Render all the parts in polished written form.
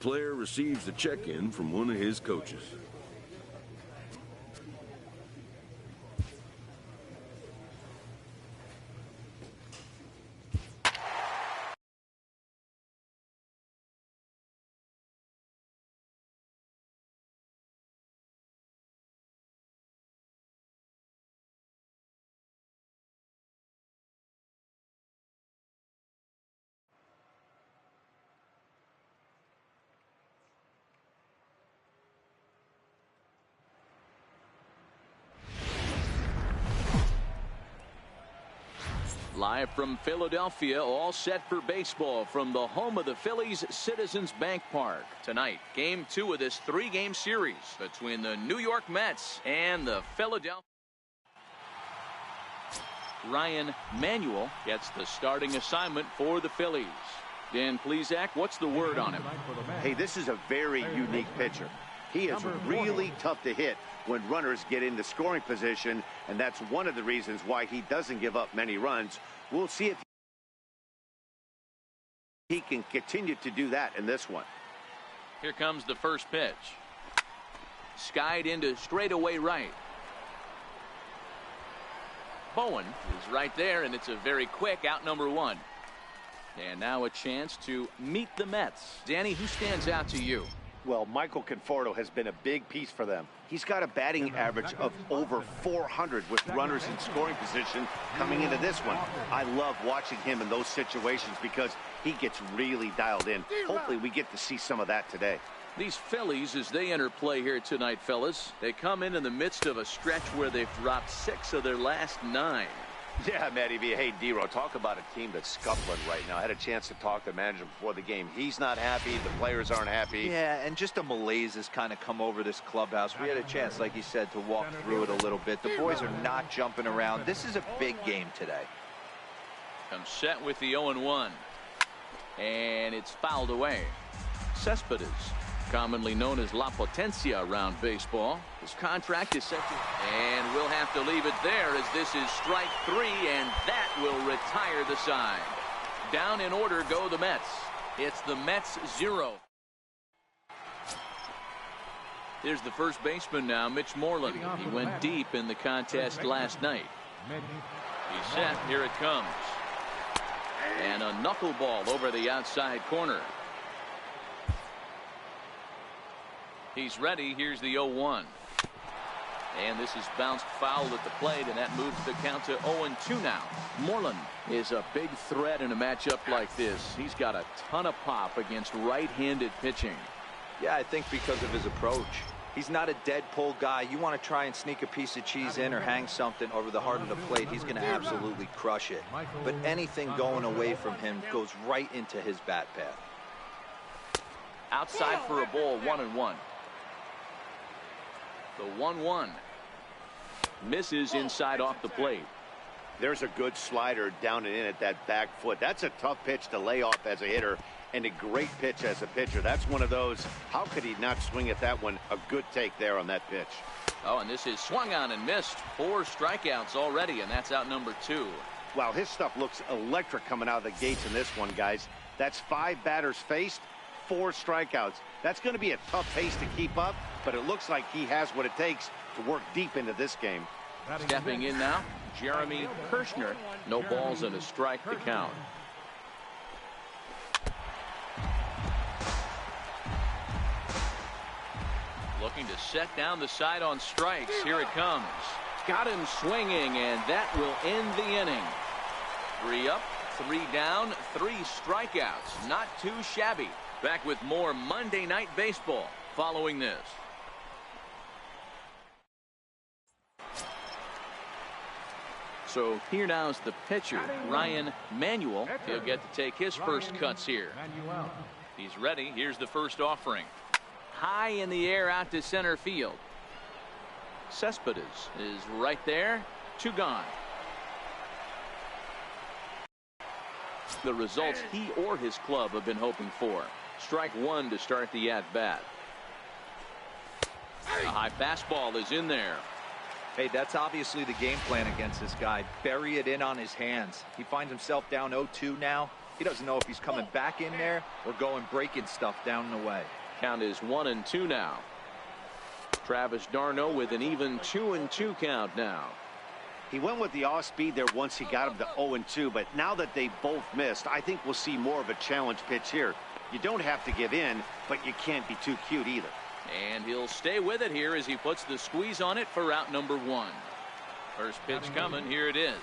player receives a check-in from one of his coaches. Live from Philadelphia, all set for baseball from the home of the Phillies, Citizens Bank Park. Tonight, Game 2 of this three-game series between the New York Mets and the Philadelphia. Ryan Manuel gets the starting assignment for the Phillies. Dan Plesac, what's the word on him? Hey, this is a very unique pitcher. He is really tough to hit when runners get into scoring position, and that's one of the reasons why he doesn't give up many runs. We'll see if he can continue to do that in this one. Here comes the first pitch. Skied into straightaway right. Bowen is right there, and it's a very quick out number one. And now a chance to meet the Mets. Danny, who stands out to you? Well, Michael Conforto has been a big piece for them. He's got a batting average of over 400 with runners in scoring position coming into this one. I love watching him in those situations because he gets really dialed in. Hopefully we get to see some of that today. These Phillies, as they enter play here tonight, fellas, they come in the midst of a stretch where they've dropped 6 of their last 9. Yeah, Matty V. Hey, D-Row, talk about a team that's scuffling right now. I had a chance to talk to the manager before the game. He's not happy. The players aren't happy. Yeah, and just a malaise has kind of come over this clubhouse. We had a chance, like you said, to walk through it a little bit. The boys are not jumping around. This is a big game today. I'm set with the 0-1. And it's fouled away. Cespedes, commonly known as La Potencia around baseball. His contract is set to, and we'll have to leave it there as this is strike 3, and that will retire the side. Down in order go the Mets. It's the Mets 0. Here's the first baseman now, Mitch Moreland. He went deep in the contest last night. He's set. Here it comes. And a knuckleball over the outside corner. He's ready. Here's the 0-1. And this is bounced foul at the plate, and that moves the count to 0-2 now. Moreland is a big threat in a matchup like this. He's got a ton of pop against right-handed pitching. Yeah, I think because of his approach. He's not a dead pull guy. You want to try and sneak a piece of cheese in or hang something over the heart of the plate, he's going to absolutely crush it. But anything going away from him goes right into his bat path. Outside for a ball, 1-1. The 1-1 misses inside off the plate. There's a good slider down and in at that back foot. That's a tough pitch to lay off as a hitter and a great pitch as a pitcher. That's one of those, how could he not swing at that one? A good take there on that pitch. Oh, and this is swung on and missed. 4 strikeouts already, and that's out number 2. Wow, his stuff looks electric coming out of the gates in this one, guys. That's 5 batters faced, 4 strikeouts. That's going to be a tough pace to keep up, but it looks like he has what it takes to work deep into this game. Stepping in now, Jeremy Kirshner. No balls and a strike to count. Looking to set down the side on strikes. Here it comes. Got him swinging, and that will end the inning. 3 up, 3 down, 3 strikeouts. Not too shabby. Back with more Monday Night Baseball following this. So here now is the pitcher, Ryan Manuel. He'll get to take his first cuts here. He's ready. Here's the first offering. High in the air out to center field. Cespedes is right there. 2 gone. The results he or his club have been hoping for. Strike 1 to start the at-bat. A high fastball is in there. Hey, that's obviously the game plan against this guy. Bury it in on his hands. He finds himself down 0-2 now. He doesn't know if he's coming back in there or going breaking stuff down and away. Count is 1-2 now. Travis d'Arnaud with an even 2-2 count now. He went with the off speed there once he got him to 0-2, but now that they both missed, I think we'll see more of a challenge pitch here. You don't have to give in, but you can't be too cute either. And he'll stay with it here as he puts the squeeze on it for out number 1. First pitch coming. Here it is.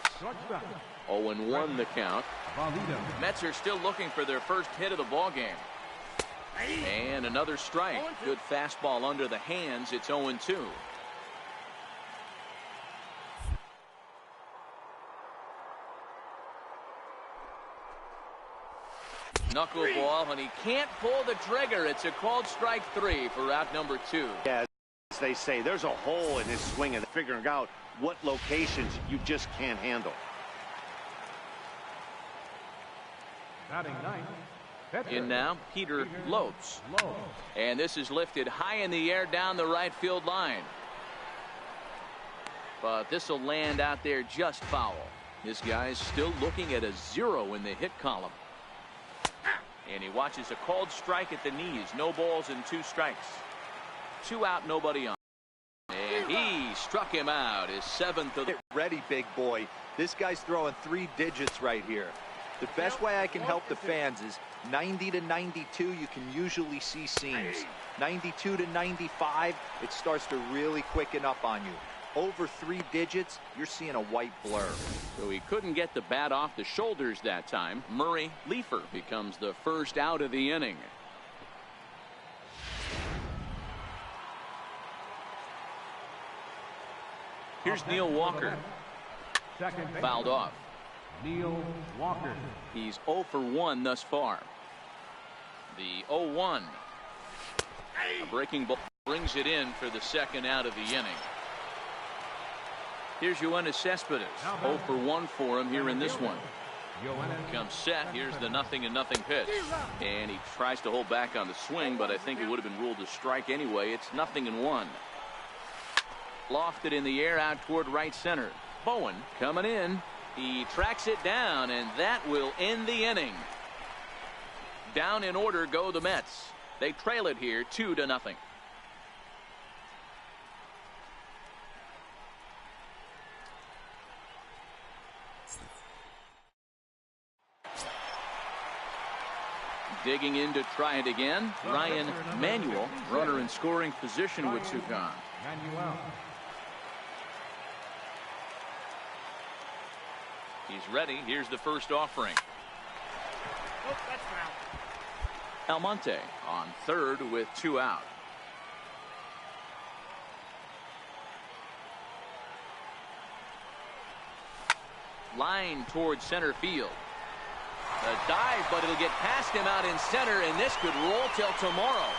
0-1 the count. Mets are still looking for their first hit of the ball game. And another strike. Good fastball under the hands. It's 0-2. Knuckleball, and he can't pull the trigger. It's a called strike 3 for out number 2. Yeah, as they say, there's a hole in his swing and figuring out what locations you just can't handle. In now, Peter Lopes. And this is lifted high in the air down the right field line. But this will land out there just foul. This guy's still looking at a 0 in the hit column. And he watches a called strike at the knees. No balls and 2 strikes. 2 out, nobody on. And he struck him out. His 7th of the... Get ready, big boy. This guy's throwing 3 digits right here. The best way I can help the fans is 90 to 92, you can usually see seams. 92 to 95, it starts to really quicken up on you. Over 3 digits, you're seeing a white blur. So he couldn't get the bat off the shoulders that time. Murray Leefer becomes the first out of the inning. Here's Neil Walker. Fouled off. Neil Walker. He's 0 for 1 thus far. The 0-1. A breaking ball brings it in for the second out of the inning. Here's Yoenis Cespedes. 0 for 1 for him here in this one. Comes set. Here's the 0-0 pitch. And he tries to hold back on the swing, but I think it would have been ruled a strike anyway. It's 0-1. Lofted in the air out toward right center. Bowen coming in. He tracks it down, and that will end the inning. Down in order go the Mets. They trail it here 2-0. Digging in to try it again. Ryan Manuel, runner in scoring position with 2 gone. He's ready. Here's the first offering. Almonte on third with 2 out. Line towards center field. A dive, but it'll get past him out in center, and this could roll till tomorrow.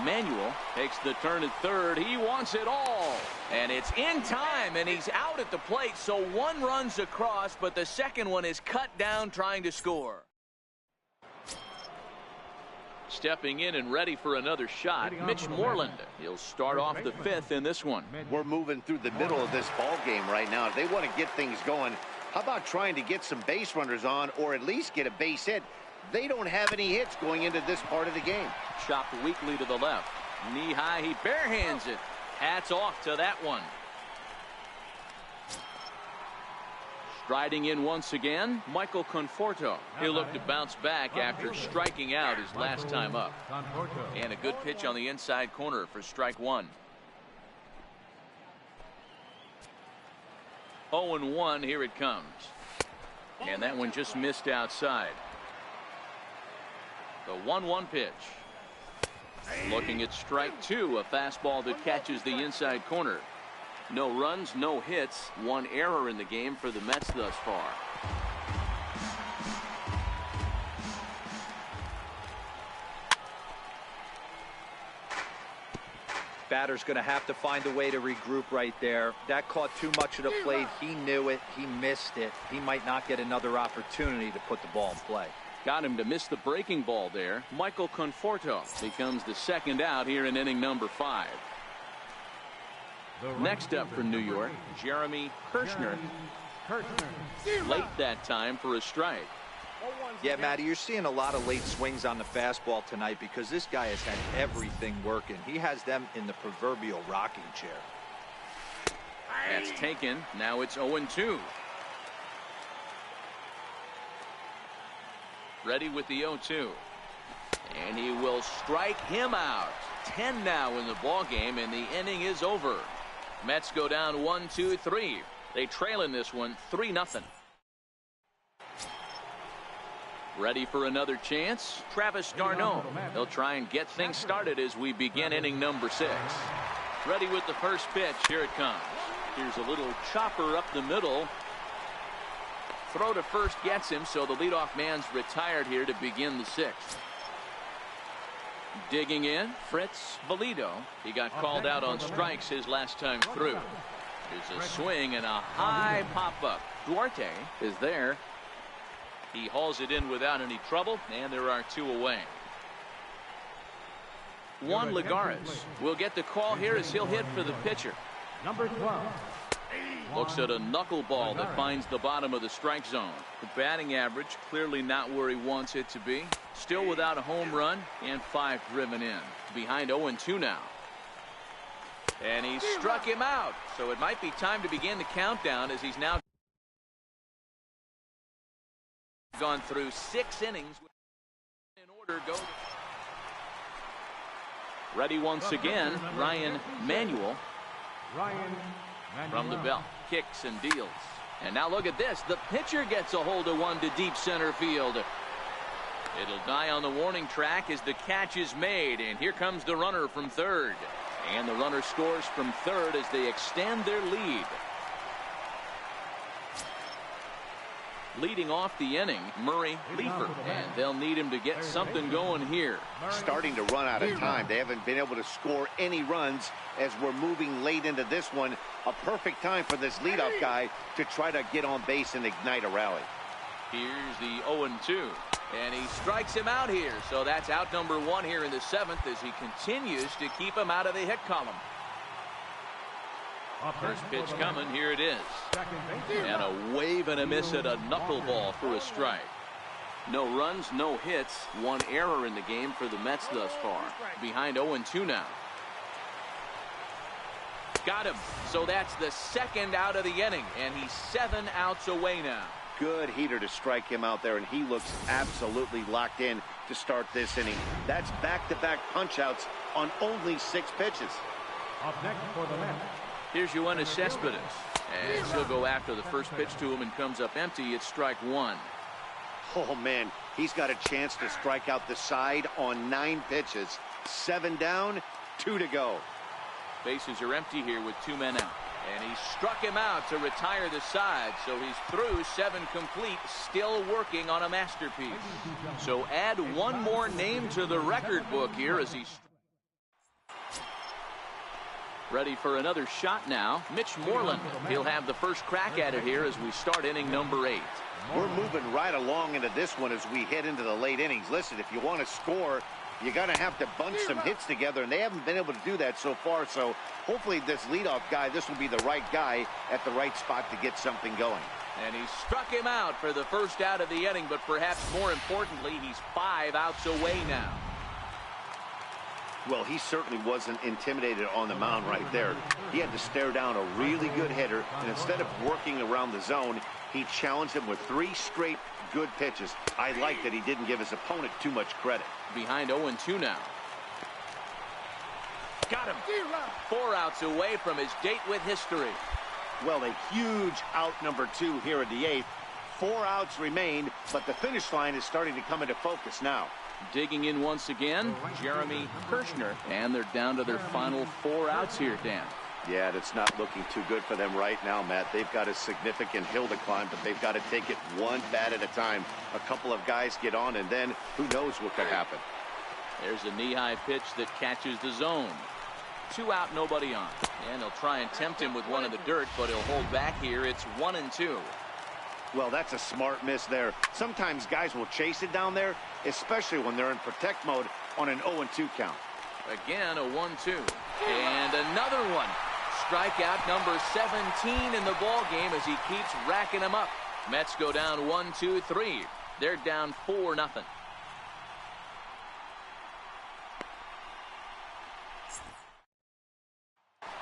Manuel takes the turn at third. He wants it all. And it's in time, and he's out at the plate, so 1 runs across, but the second one is cut down trying to score. Stepping in and ready for another shot, Mitch Moreland. He'll start off the 5th in this one. We're moving through the middle of this ball game right now. If they want to get things going, how about trying to get some base runners on, or at least get a base hit? They don't have any hits going into this part of the game. Chopped weakly to the left. Knee high, he barehands it. Hats off to that one. Striding in once again, Michael Conforto. He'll look to bounce back after striking out his last time up. And a good pitch on the inside corner for strike 1. 0-1, here it comes. And that one just missed outside. The 1-1 pitch. Looking at strike 2, a fastball that catches the inside corner. No runs, no hits, 1 error in the game for the Mets thus far. Batter's going to have to find a way to regroup right there. That caught too much of the plate. He knew it. He missed it. He might not get another opportunity to put the ball in play. Got him to miss the breaking ball there. Michael Conforto becomes the second out here in inning number 5. Next up for New York, Jeremy Kirshner. Late that time for a strike. Yeah, Matty, you're seeing a lot of late swings on the fastball tonight because this guy has had everything working. He has them in the proverbial rocking chair. That's taken. Now it's 0-2. Ready with the 0-2. And he will strike him out. 10 now in the ball game, and the inning is over. Mets go down 1-2-3. They trail in this one 3-0. Ready for another chance? Travis d'Arnaud. He'll try and get things started as we begin inning number 6. Ready with the first pitch. Here it comes. Here's a little chopper up the middle. Throw to first gets him, so the leadoff man's retired here to begin the 6th. Digging in, Fritz Valido. He got called out on strikes his last time through. There's a swing and a high pop-up. Duarte is there. He hauls it in without any trouble, and there are 2 away. Juan Lagares will get the call here as he'll hit for the pitcher. Number 12. Looks at a knuckleball that finds the bottom of the strike zone. The batting average clearly not where he wants it to be. Still without a home run and 5 driven in. Behind 0-2 now. And he struck him out. So it might be time to begin the countdown as he's now gone through 6 innings. In order, go. Ready once again, Ryan Manuel. From the belt, kicks and deals. And now look at this. The pitcher gets a hold of one to deep center field. It'll die on the warning track as the catch is made. And here comes the runner from third. And the runner scores from third as they extend their lead. Leading off the inning, Murray Leafer, and they'll need him to get something going here. Starting to run out of time. They haven't been able to score any runs as we're moving late into this one. A perfect time for this leadoff guy to try to get on base and ignite a rally. Here's the 0-2, and he strikes him out here. So that's out number 1 here in the 7th as he continues to keep him out of the hit column. First pitch coming. Here it is. And a wave and a miss at a knuckleball for a strike. No runs, no hits. 1 error in the game for the Mets thus far. Behind 0-2 now. Got him. So that's the 2nd out of the inning. And he's 7 outs away now. Good heater to strike him out there, and he looks absolutely locked in to start this inning. That's back-to-back punch-outs on only 6 pitches. Up next for the Mets. Here's Yoenis Cespedes. And he'll go after the first pitch to him and comes up empty. It's strike 1. Oh, man, he's got a chance to strike out the side on 9 pitches. 7 down, 2 to go. Bases are empty here with 2 men out. And he struck him out to retire the side. So he's through 7 complete, still working on a masterpiece. So add 1 more name to the record book here as he's ready for another shot now. Mitch Moreland. He'll have the first crack at it here as we start inning number 8. We're moving right along into this one as we head into the late innings. Listen, if you want to score, you're going to have to bunch some hits together, and they haven't been able to do that so far. So hopefully this leadoff guy, this will be the right guy at the right spot to get something going. And he struck him out for the first out of the inning, but perhaps more importantly, he's 5 outs away now. Well, he certainly wasn't intimidated on the mound right there. He had to stare down a really good hitter, and instead of working around the zone, he challenged him with 3 straight good pitches. I like that he didn't give his opponent too much credit. Behind 0-2 now. Got him. 4 outs away from his date with history. Well, a huge out number 2 here in the 8th. 4 outs remain, but the finish line is starting to come into focus now. Digging in once again, Jeremy Kirshner, and they're down to their final 4 outs here, Dan. Yeah, that's not looking too good for them right now, Matt. They've got a significant hill to climb, but they've got to take it 1 bat at a time. A couple of guys get on, and then who knows what could happen. There's a knee-high pitch that catches the zone. 2 out, nobody on. And they'll try and tempt him with one in the dirt, but he'll hold back here. It's 1-2. Well, that's a smart miss there. Sometimes guys will chase it down there, especially when they're in protect mode on an 0-2 count. Again, a 1-2. And another one. Strikeout number 17 in the ball game as he keeps racking them up. Mets go down 1-2-3. They're down 4-0.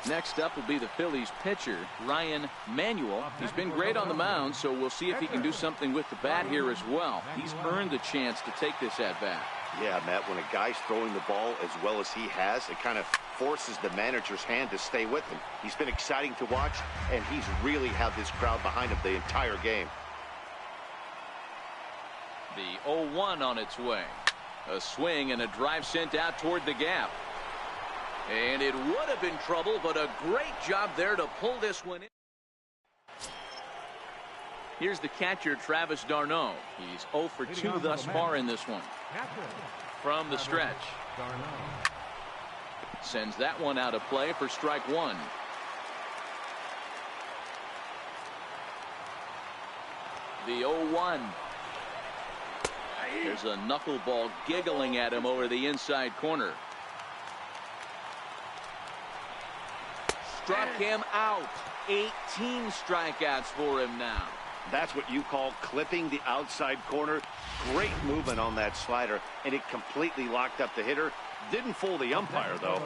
Next up will be the Phillies pitcher, Ryan Manuel. He's been great on the mound, so we'll see if he can do something with the bat here as well. He's earned the chance to take this at-bat. Yeah, Matt, when a guy's throwing the ball as well as he has, it kind of forces the manager's hand to stay with him. He's been exciting to watch, and he's really had this crowd behind him the entire game. The 0-1 on its way. A swing and a drive sent out toward the gap. And it would have been trouble, but a great job there to pull this one in. Here's the catcher, Travis d'Arnaud. He's 0 for 2 thus far in this one. From the stretch. Sends that one out of play for strike one. The 0-1. There's a knuckleball giggling at him over the inside corner. Struck him out. 18 strikeouts for him now. That's what you call clipping the outside corner. Great movement on that slider, and it completely locked up the hitter. Didn't fool the umpire, though.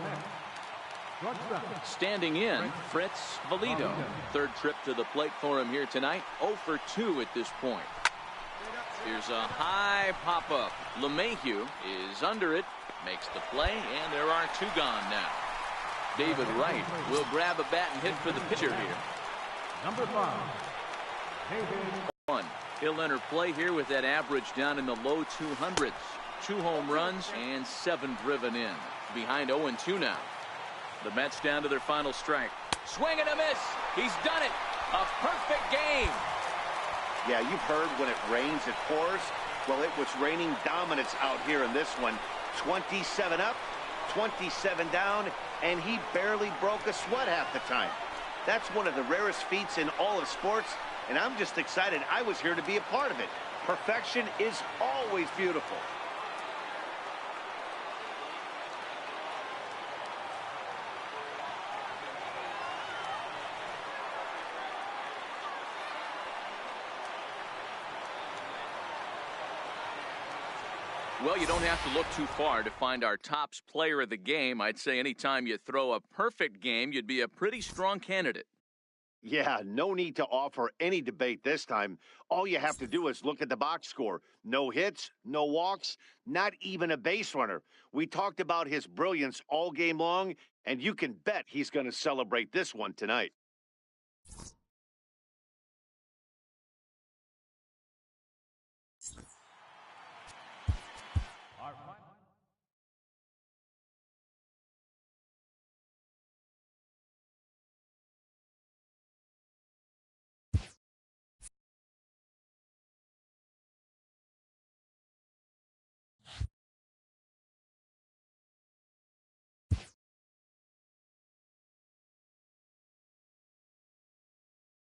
Standing in, Fritz Valido. Third trip to the plate for him here tonight. 0 for 2 at this point. Here's a high pop-up. LeMahieu is under it, makes the play, and there are 2 gone now. David Wright will grab a bat and hit for the pitcher here. Number 5. One. He'll enter play here with that average down in the low 200s. 2 home runs and 7 driven in. Behind 0-2 now. The Mets down to their final strike. Swing and a miss. He's done it. A perfect game. Yeah, you've heard when it rains, it pours. Well, it was raining dominance out here in this one. 27 up, 27 down, and he barely broke a sweat half the time. That's one of the rarest feats in all of sports, and I'm just excited I was here to be a part of it. Perfection is always beautiful. Well, you don't have to look too far to find our tops player of the game. I'd say anytime you throw a perfect game, you'd be a pretty strong candidate. Yeah, no need to offer any debate this time. All you have to do is look at the box score. No hits, no walks, not even a base runner. We talked about his brilliance all game long, and you can bet he's going to celebrate this one tonight.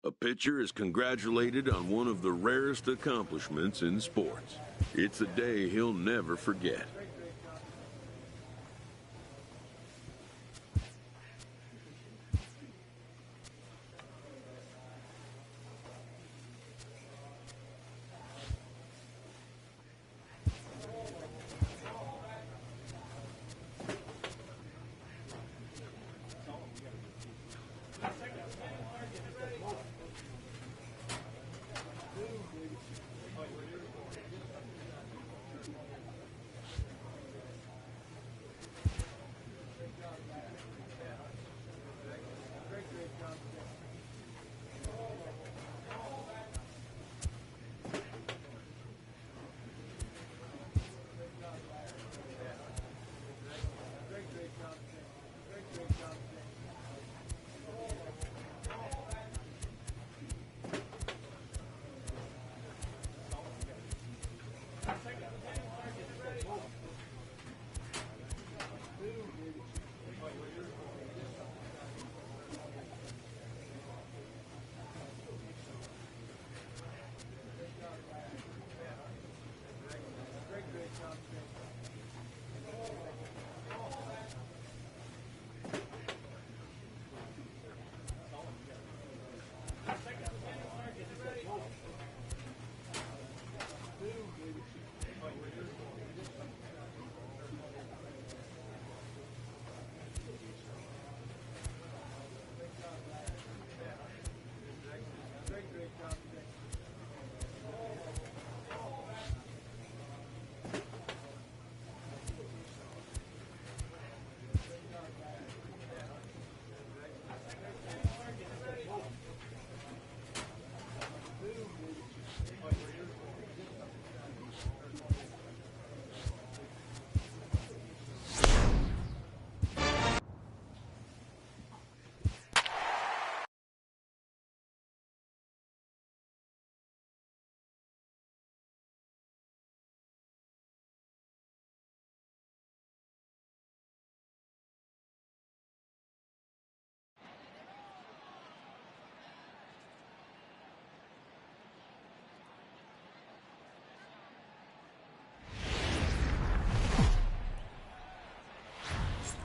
A pitcher is congratulated on one of the rarest accomplishments in sports. It's a day he'll never forget.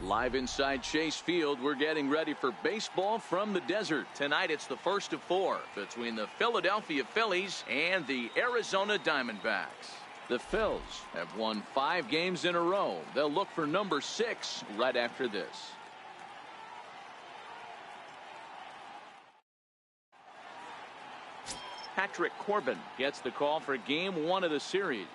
Live inside Chase Field, we're getting ready for baseball from the desert. Tonight it's the first of 4 between the Philadelphia Phillies and the Arizona Diamondbacks. The Phils have won 5 games in a row. They'll look for number 6 right after this. Patrick Corbin gets the call for game 1 of the series.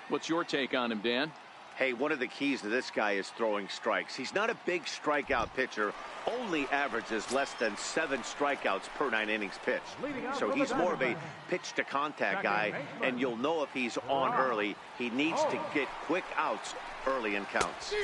What's your take on him, Dan? Hey, one of the keys to this guy is throwing strikes. He's not a big strikeout pitcher, only averages less than 7 strikeouts per 9 innings pitched. So he's more of a pitch to contact guy, and you'll know if he's on early. He needs to get quick outs early in counts.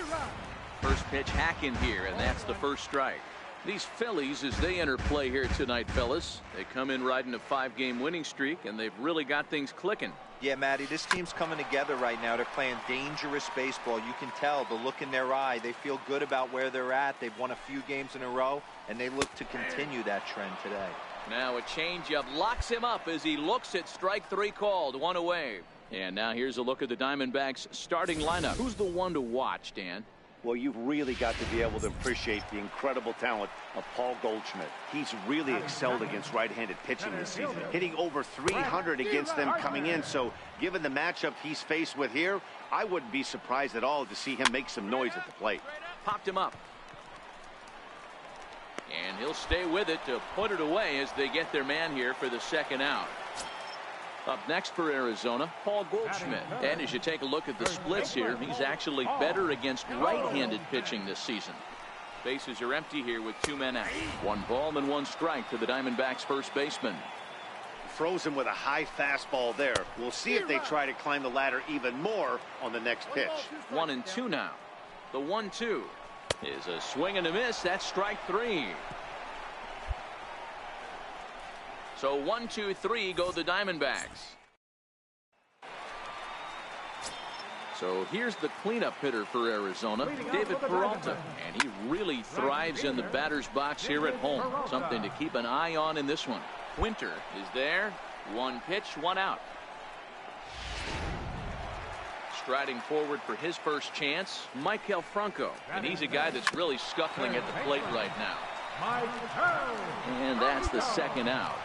First pitch hack in here, and that's the first strike. These Phillies, as they enter play here tonight, fellas, they come in riding a 5-game winning streak, and they've really got things clicking. Yeah, Matty, this team's coming together right now. They're playing dangerous baseball. You can tell the look in their eye. They feel good about where they're at. They've won a few games in a row, and they look to continue that trend today. Now a changeup locks him up as he looks at strike 3 called, 1 away. And now here's a look at the Diamondbacks starting lineup. Who's the one to watch, Dan? Well, you've really got to be able to appreciate the incredible talent of Paul Goldschmidt. He's really excelled against right-handed pitching this season, hitting over 300 against them coming in. So given the matchup he's faced with here, I wouldn't be surprised at all to see him make some noise at the plate. Popped him up. And he'll stay with it to put it away as they get their man here for the second out. Up next for Arizona, Paul Goldschmidt. And as you take a look at the splits here, he's actually better against right-handed pitching this season. Bases are empty here with 2 men out. 1 ball and 1 strike to the Diamondbacks first baseman. Throws him with a high fastball there. We'll see if they try to climb the ladder even more on the next pitch. 1-2 now. The 1-2 is a swing and a miss. That's strike 3. So 1, 2, 3 go the Diamondbacks. So here's the cleanup hitter for Arizona, David Peralta. And he really thrives in the batter's box here at home. Something to keep an eye on in this one. Winter is there. 1 pitch, 1 out. Striding forward for his first chance, Maikel Franco. And he's a guy that's really scuffling at the plate right now. And that's the second out.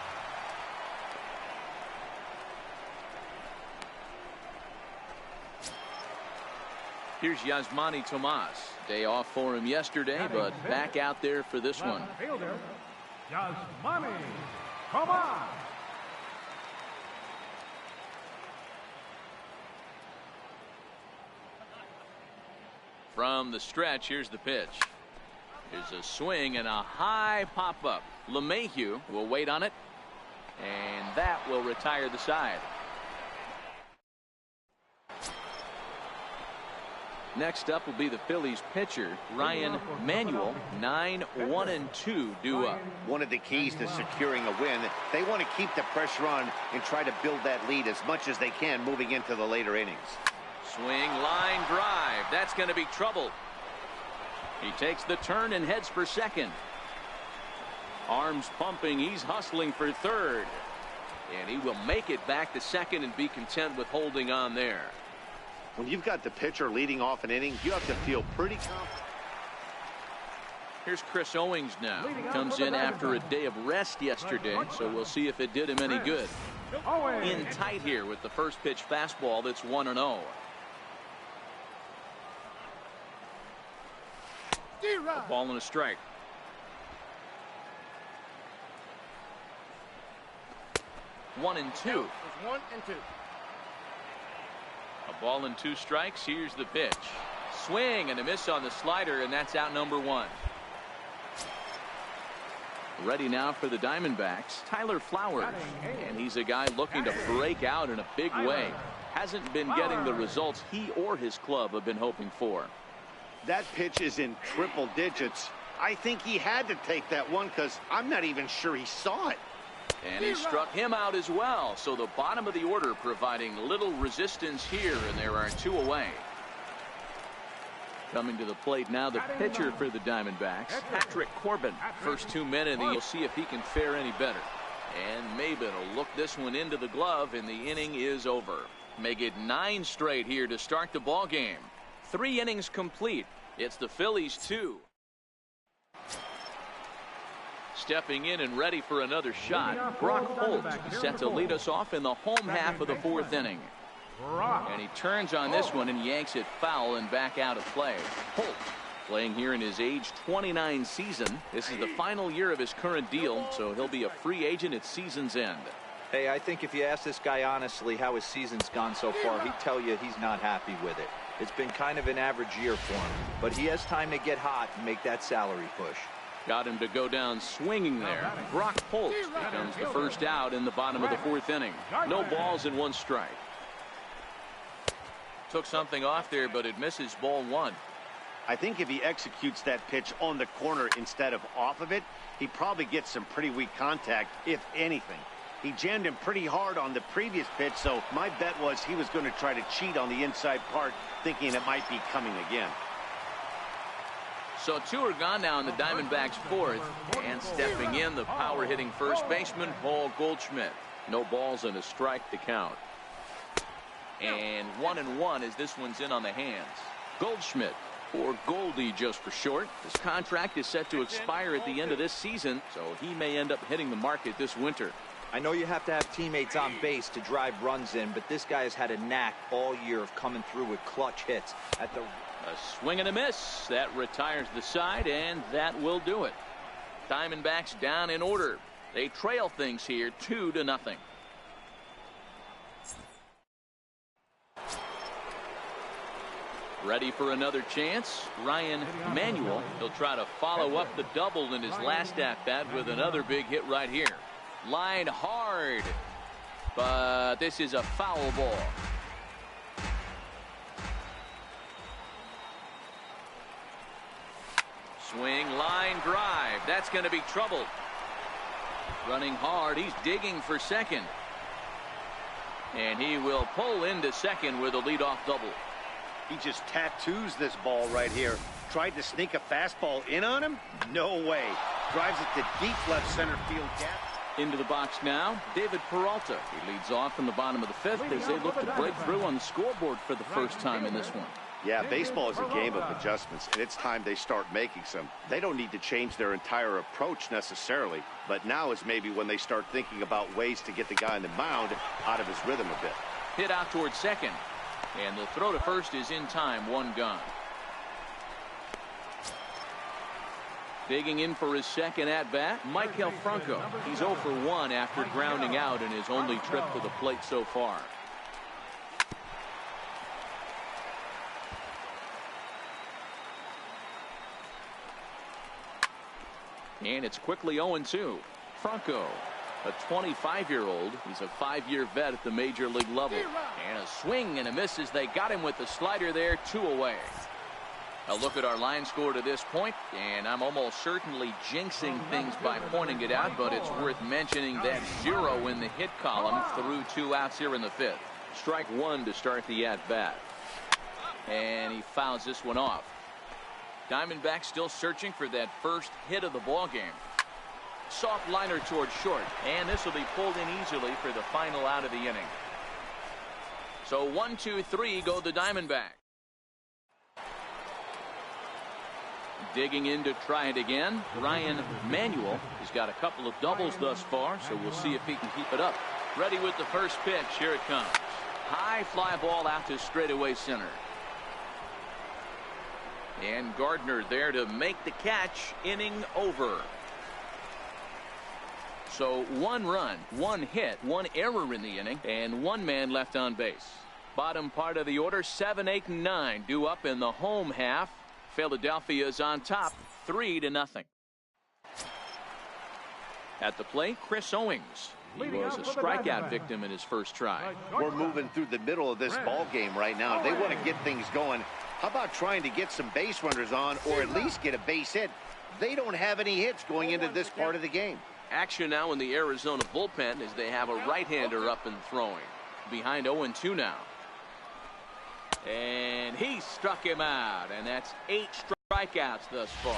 Here's Yasmani Tomas. Day off for him yesterday, but back out there for this one. Yasmani Tomas. From the stretch, here's the pitch. Here's a swing and a high pop-up. LeMahieu will wait on it, and that will retire the side. Next up will be the Phillies pitcher, Ryan Manuel. 9-1-2 due up. One of the keys to securing a win, they want to keep the pressure on and try to build that lead as much as they can moving into the later innings. Swing, line drive. That's going to be trouble. He takes the turn and heads for second. Arms pumping. He's hustling for third. And he will make it back to second and be content with holding on there. When you've got the pitcher leading off an inning, you have to feel pretty confident. Here's Chris Owings now. Comes in after a day of rest yesterday, so we'll see if it did him any good. In tight here with the first pitch fastball that's 1-0. A ball and a strike. 1-2. 1-2. A ball and 2 strikes. Here's the pitch. Swing and a miss on the slider, and that's out number 1. Ready now for the Diamondbacks, Tyler Flowers. And he's a guy looking to break out in a big way. Hasn't been getting the results he or his club have been hoping for. That pitch is in triple digits. I think he had to take that one because I'm not even sure he saw it. And he struck him out as well. So the bottom of the order providing little resistance here, and there are 2 away. Coming to the plate now, the pitcher for the Diamondbacks, Patrick Corbin. First 2 men in the, you'll see if he can fare any better. And Maben will look this one into the glove, and the inning is over. Make it 9 straight here to start the ball game. 3 innings complete. It's the Phillies 2. Stepping in and ready for another shot, Brock Holt set to lead us off in the home half of the 4th inning. And he turns on this one and yanks it foul and back out of play. Holt playing here in his age 29 season. This is the final year of his current deal, so he'll be a free agent at season's end. Hey, I think if you ask this guy honestly how his season's gone so far, he'd tell you he's not happy with it. It's been kind of an average year for him, but he has time to get hot and make that salary push. Got him to go down swinging there. Brock Holt becomes the first out in the bottom of the 4th inning. No balls and 1 strike. Took something off there, but it misses, ball 1. I think if he executes that pitch on the corner instead of off of it, he probably gets some pretty weak contact, if anything. He jammed him pretty hard on the previous pitch, so my bet was he was going to try to cheat on the inside part, thinking it might be coming again. So 2 are gone now in the Diamondbacks' 4th, and stepping in, the power-hitting first baseman, Paul Goldschmidt. No balls and a strike to count. And 1-1 as this one's in on the hands. Goldschmidt, or Goldie just for short. His contract is set to expire at the end of this season, so he may end up hitting the market this winter. I know you have to have teammates on base to drive runs in, but this guy has had a knack all year of coming through with clutch hits. A swing and a miss. That retires the side, and that will do it. Diamondbacks down in order. They trail things here 2-0. Ready for another chance. Ryan Manuel. He'll try to follow up the double in his last at-bat with another big hit right here. Line hard, but this is a foul ball. Swing, line drive. That's going to be trouble. Running hard. He's digging for second. And he will pull into second with a leadoff double. He just tattoos this ball right here. Tried to sneak a fastball in on him? No way. Drives it to deep left center field gap. Into the box now, David Peralta. He leads off in the bottom of the 5th as they look to break through on the scoreboard for the first time in this one. Yeah, baseball is a game of adjustments, and it's time they start making some. They don't need to change their entire approach necessarily, but now is maybe when they start thinking about ways to get the guy on the mound out of his rhythm a bit. Hit out towards second, and the throw to first is in time, 1 gone. Digging in for his second at-bat, Maikel Franco. He's 0 for 1 after grounding out in his only trip to the plate so far. And it's quickly 0-2. Franco, a 25-year-old. He's a 5-year vet at the major league level. And a swing and a miss as they got him with the slider there, 2 away. A look at our line score to this point, and I'm almost certainly jinxing things by pointing it out, but it's worth mentioning that 0 in the hit column through 2 outs here in the 5th. Strike 1 to start the at-bat. And he fouls this one off. Diamondbacks still searching for that first hit of the ball game. Soft liner towards short, and this will be pulled in easily for the final out of the inning. So 1, 2, 3 go the Diamondbacks. Digging in to try it again, Ryan Manuel. He's got a couple of doubles thus far, so we'll see if he can keep it up. Ready with the first pitch. Here it comes. High fly ball out to straightaway center. And Gardner there to make the catch. Inning over. So 1 run, 1 hit, 1 error in the inning, and 1 man left on base. Bottom part of the order, 7, 8, and 9 due up in the home half. Philadelphia's on top, 3-0. At the plate, Chris Owings. He was a strikeout victim in his first try. We're moving through the middle of this ball game right now. They want to get things going. How about trying to get some base runners on, or at least get a base hit? They don't have any hits going into this part of the game. Action now in the Arizona bullpen as they have a right-hander up and throwing. Behind 0-2 now. And he struck him out, and that's 8 strikeouts thus far.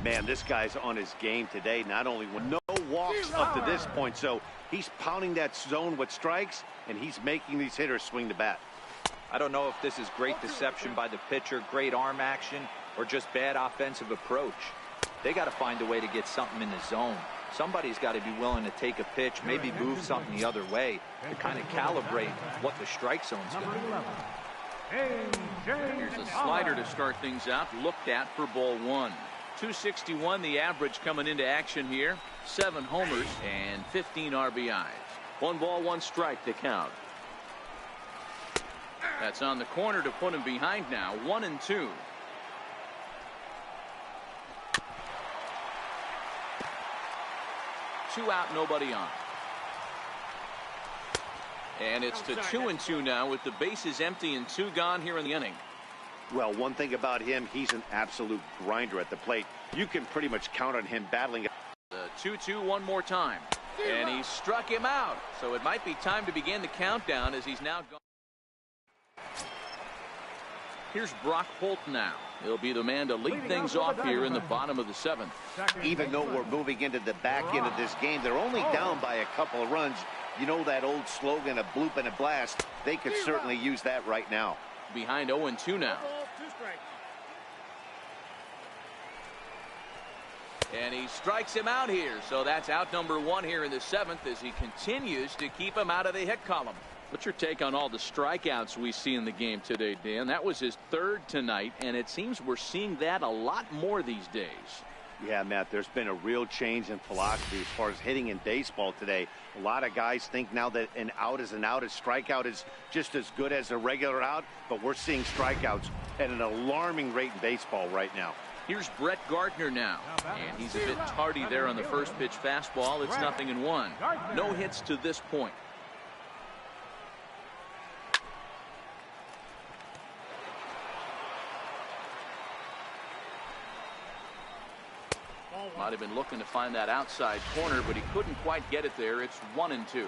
Man, this guy's on his game today. Not only no walks up to this point, so he's pounding that zone with strikes, and he's making these hitters swing the bat. I don't know if this is great deception by the pitcher, great arm action, or just bad offensive approach. They got to find a way to get something in the zone. Somebody's got to be willing to take a pitch, maybe move something the other way to kind of calibrate what the strike zone's going to be. Here's a slider to start things out, looked at for ball one. 261 the average coming into action here. 7 homers and 15 RBIs. 1 ball, 1 strike to count. That's on the corner to put him behind now. 1-2. Two out, nobody on. And it's to 2-2 now with the bases empty and 2 gone here in the inning. Well, one thing about him, he's an absolute grinder at the plate. You can pretty much count on him battling. The 2-2 one more time. And he struck him out. So it might be time to begin the countdown as he's now gone. Here's Brock Holt now. He'll be the man to lead things off here in the bottom of the 7th. Even though we're moving into the back end of this game, they're only down by a couple of runs. You know that old slogan, a bloop and a blast. They could certainly use that right now. Behind 0-2 now. And he strikes him out here. So that's out number 1 here in the 7th as he continues to keep him out of the hit column. What's your take on all the strikeouts we see in the game today, Dan? That was his 3rd tonight, and it seems we're seeing that a lot more these days. Yeah, Matt, there's been a real change in philosophy as far as hitting in baseball today. A lot of guys think now that an out is an out. A strikeout is just as good as a regular out, but we're seeing strikeouts at an alarming rate in baseball right now. Here's Brett Gardner now, and he's a bit tardy there on the first pitch fastball. It's 0-1. No hits to this point. Might have been looking to find that outside corner, but he couldn't quite get it there. It's 1-2.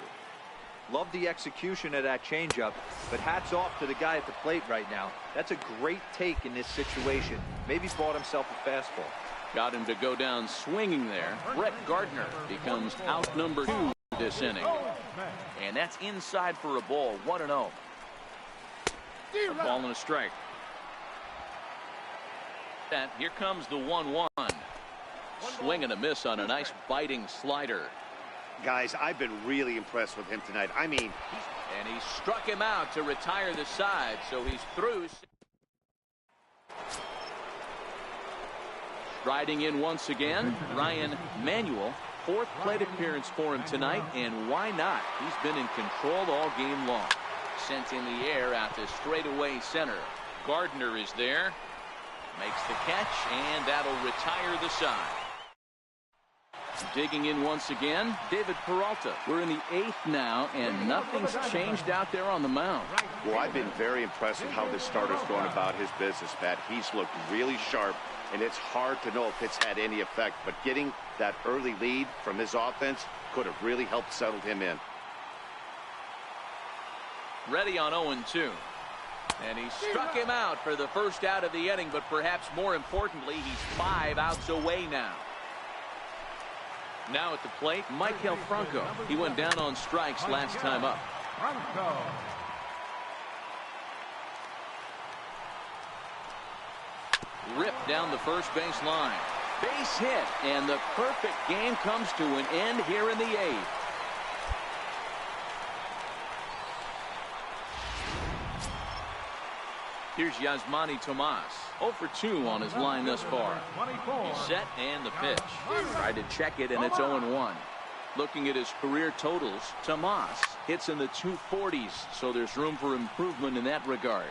Love the execution of that changeup, but hats off to the guy at the plate right now. That's a great take in this situation. Maybe bought himself a fastball. Got him to go down swinging there. Brett Gardner becomes out number 2 this inning. And that's inside for a ball. 1-0. A ball and a strike. And here comes the 1-1. Swing and a miss on a nice biting slider. Guys, I've been really impressed with him tonight. I mean, and he struck him out to retire the side, so he's through. Riding in once again, Ryan Manuel. 4th plate appearance for him tonight, and why not? He's been in control all game long. Sent in the air out to straightaway center. Gardner is there. Makes the catch, and that'll retire the side. Digging in once again, David Peralta. We're in the 8th now, and nothing's changed out there on the mound. Well, I've been very impressed with how this starter's going about his business, Pat. He's looked really sharp, and it's hard to know if it's had any effect, but getting that early lead from his offense could have really helped settle him in. Ready on 0-2. And he struck him out for the first out of the inning, but perhaps more importantly, he's 5 outs away now. Now at the plate, Maikel Franco. He went down on strikes last time up. Ripped down the first base line. Base hit, and the perfect game comes to an end here in the 8th. Here's Yasmani Tomas. 0 for 2 on his line thus far. He's set and the pitch. Tried to check it, and it's 0-1. Looking at his career totals, Tomas hits in the 240s, so there's room for improvement in that regard.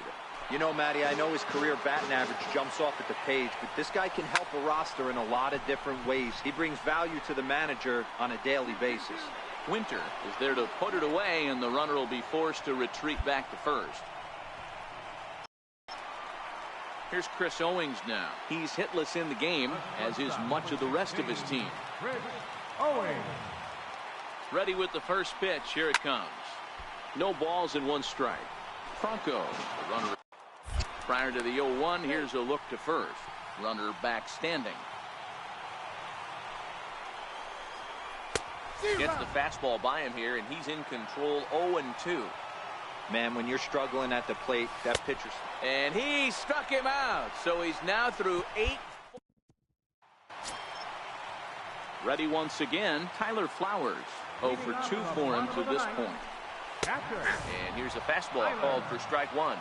You know, Matty, I know his career batting average jumps off at the page, but this guy can help a roster in a lot of different ways. He brings value to the manager on a daily basis. Winter is there to put it away, and the runner will be forced to retreat back to first. Here's Chris Owings now. He's hitless in the game, as is much of the rest of his team. Ready with the first pitch. Here it comes. No balls and 1 strike. Franco, the runner. Prior to the 0-1, here's a look to first. Runner back standing. Gets the fastball by him here, and he's in control. 0-2. Man, when you're struggling at the plate, that pitcher's... And he struck him out. So he's now through 8. Ready once again, Tyler Flowers. 0 for 2 for him to this point. And here's a fastball called for strike 1.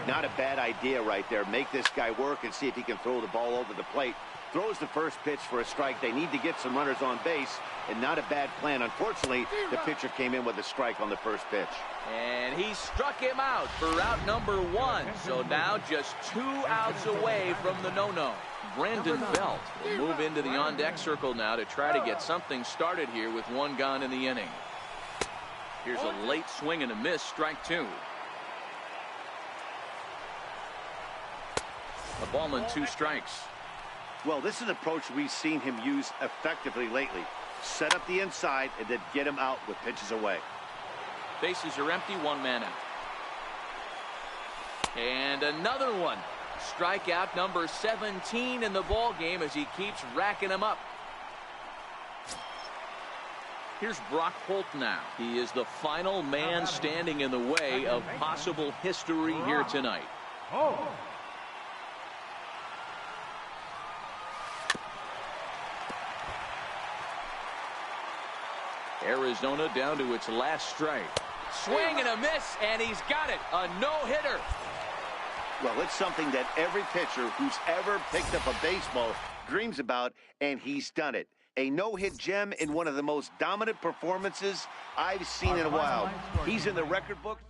Not a bad idea right there. Make this guy work and see if he can throw the ball over the plate. Throws the first pitch for a strike. They need to get some runners on base, and not a bad plan. Unfortunately, the pitcher came in with a strike on the first pitch. And he struck him out for out number 1. So now just 2 outs away from the no-no. Brandon Belt will move into the on-deck circle now to try to get something started here with 1 gone in the inning. Here's a late swing and a miss, strike 2. A ball and 2 strikes. Well, this is an approach we've seen him use effectively lately. Set up the inside and then get him out with pitches away. Bases are empty, 1 man out. And another one. Strikeout number 17 in the ball game as he keeps racking them up. Here's Brock Holt now. He is the final man standing in the way of possible history here tonight. Arizona down to its last strike. Swing and a miss, and he's got it. A no-hitter. Well, it's something that every pitcher who's ever picked up a baseball dreams about, and he's done it. A no-hit gem in one of the most dominant performances I've seen in a while. He's in the record book.